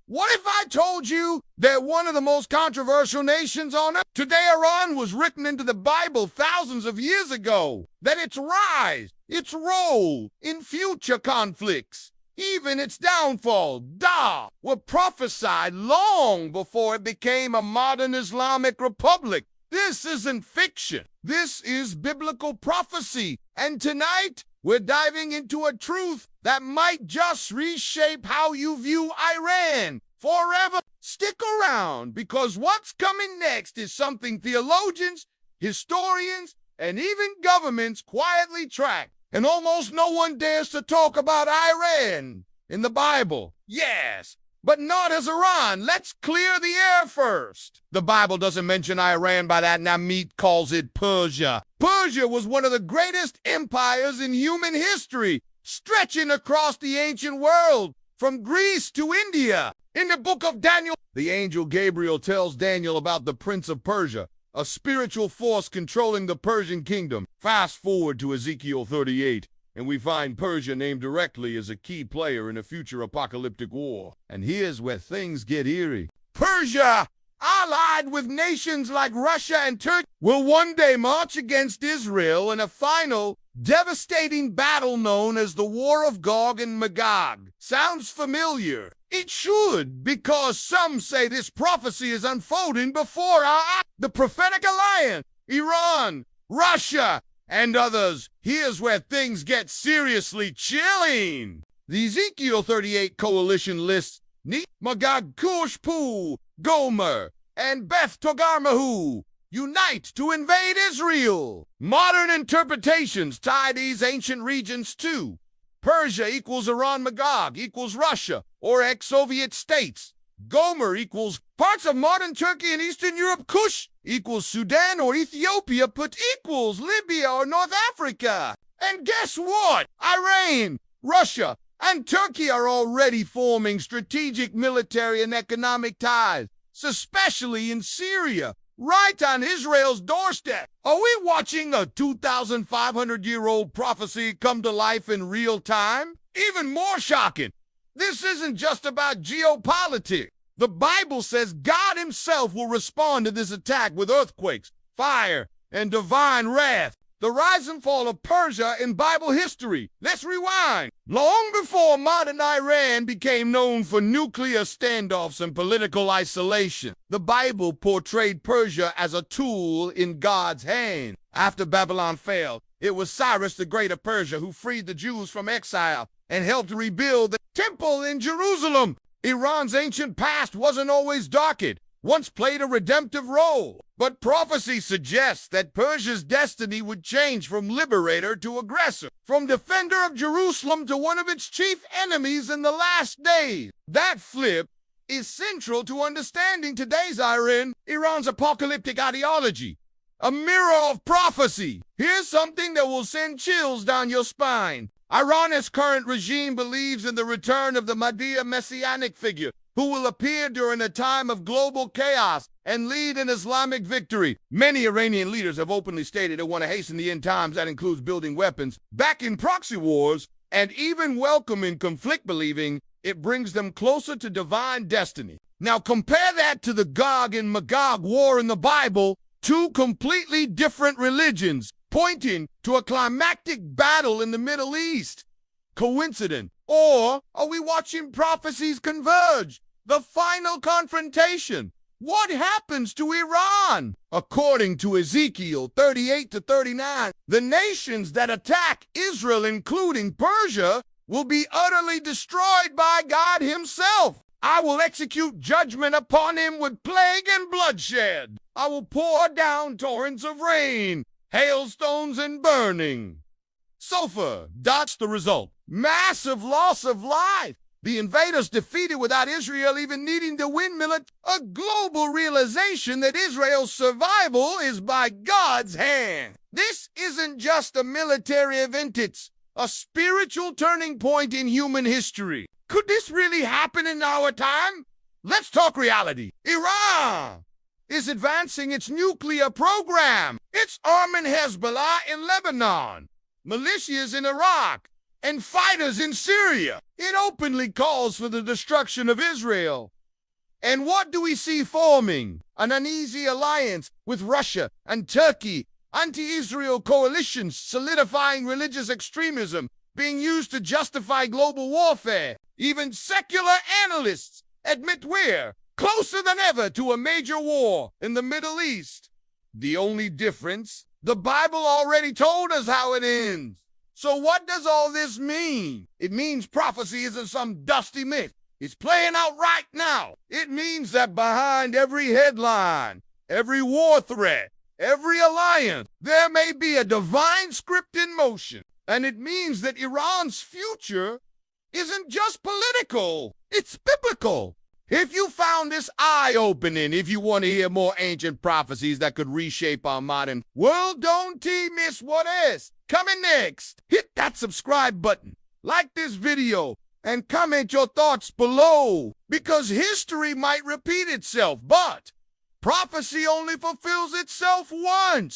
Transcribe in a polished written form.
What if I told you they're one of the most controversial nations on earth? Today, Iran was written into the Bible thousands of years ago. That its rise, its role in future conflicts, even its downfall, were prophesied long before it became a modern Islamic republic. This isn't fiction. This is biblical prophecy. And tonight, we're diving into a truth that might just reshape how you view Iran forever. Stick around, because what's coming next is something theologians, historians, and even governments quietly track. And almost no one dares to talk about Iran in the Bible. Yes, but not as Iran. Let's clear the air first. The Bible doesn't mention Iran by that. Namit calls it Persia. Persia was one of the greatest empires in human history, stretching across the ancient world, from Greece to India. In the book of Daniel, the angel Gabriel tells Daniel about the prince of Persia, a spiritual force controlling the Persian kingdom. Fast forward to Ezekiel 38, and we find Persia named directly as a key player in a future apocalyptic war. And here's where things get eerie. Persia, allied with nations like Russia and Turkey, will one day march against Israel in a final, devastating battle known as the War of Gog and Magog. Sounds familiar? It should, because some say this prophecy is unfolding before our eyes. The prophetic alliance, Iran, Russia, and others. Here's where things get seriously chilling. The Ezekiel 38 coalition lists Magog, Cush, Gomer, and Beth Togarmahu unite to invade Israel. Modern interpretations tie these ancient regions to Persia equals Iran, Magog equals Russia or ex-Soviet states. Gomer equals parts of modern Turkey and Eastern Europe. Cush equals Sudan or Ethiopia, but equals Libya or North Africa. And guess what? Iran, Russia, and Turkey are already forming strategic military and economic ties, especially in Syria, right on Israel's doorstep. Are we watching a 2,500-year-old prophecy come to life in real time? Even more shocking, this isn't just about geopolitics. The Bible says God himself will respond to this attack with earthquakes, fire, and divine wrath. The rise and fall of Persia in Bible history. Let's rewind. Long before modern Iran became known for nuclear standoffs and political isolation, the Bible portrayed Persia as a tool in God's hand. After Babylon fell, it was Cyrus the Great of Persia who freed the Jews from exile and helped rebuild the temple in Jerusalem. Iran's ancient past wasn't always darkened. Once played a redemptive role. But prophecy suggests that Persia's destiny would change from liberator to aggressor, from defender of Jerusalem to one of its chief enemies in the last days. That flip is central to understanding today's Iran, Iran's apocalyptic ideology, a mirror of prophecy. Here's something that will send chills down your spine. Iran's current regime believes in the return of the Mahdi, a messianic figure, who will appear during a time of global chaos and lead an Islamic victory. Many Iranian leaders have openly stated they want to hasten the end times. That includes building weapons, backing proxy wars, and even welcoming conflict, believing it brings them closer to divine destiny. Now compare that to the Gog and Magog war in the Bible, two completely different religions, pointing to a climactic battle in the Middle East. Coincidence? Or are we watching prophecies converge? The final confrontation. What happens to Iran? According to Ezekiel 38 to 39, the nations that attack Israel, including Persia, will be utterly destroyed by God himself. I will execute judgment upon him with plague and bloodshed. I will pour down torrents of rain, hailstones and burning. Sulfur. That's the result. Massive loss of life. The invaders defeated without Israel even needing to win military. A global realization that Israel's survival is by God's hand. This isn't just a military event, it's a spiritual turning point in human history. Could this really happen in our time? Let's talk reality. Iran is advancing its nuclear program. It's arming Hezbollah in Lebanon, militias in Iraq, and fighters in Syria. It openly calls for the destruction of Israel. And what do we see forming? An uneasy alliance with Russia and Turkey, anti-Israel coalitions solidifying religious extremism, being used to justify global warfare. Even secular analysts admit we're closer than ever to a major war in the Middle East. The only difference, the Bible already told us how it ends. So what does all this mean? It means prophecy isn't some dusty myth. It's playing out right now. It means that behind every headline, every war threat, every alliance, there may be a divine script in motion. And it means that Iran's future isn't just political, it's biblical. If you found this eye-opening, if you want to hear more ancient prophecies that could reshape our modern world, don't miss what is coming next. Hit that subscribe button, like this video, and comment your thoughts below, because history might repeat itself, but prophecy only fulfills itself once.